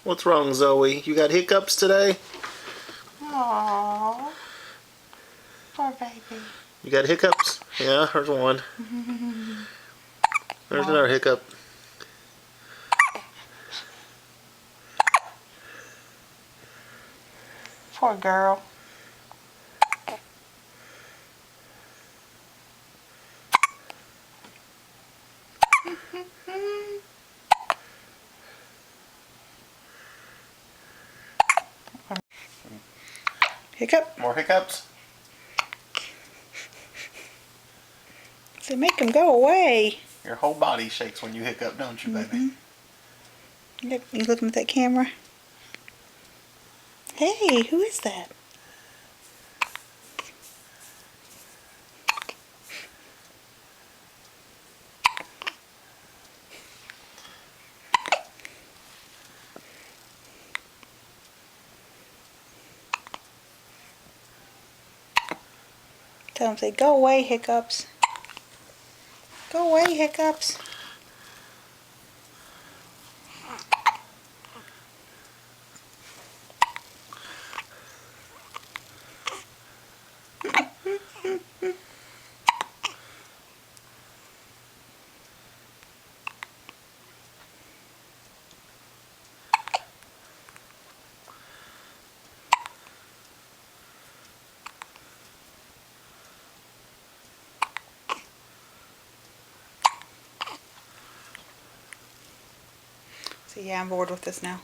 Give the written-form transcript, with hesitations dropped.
What's wrong, Zoe? You got hiccups today? Aww. Poor baby. You got hiccups? Yeah, there's one. There's another hiccup. Poor girl. Hiccup. More hiccups? So make him go away. Your whole body shakes when you hiccup, don't you, baby? Yep, you looking at that camera? Hey, who is that? Tell him, say, go away, Hiccups. Go away, Hiccups. See, yeah, I'm bored with this now.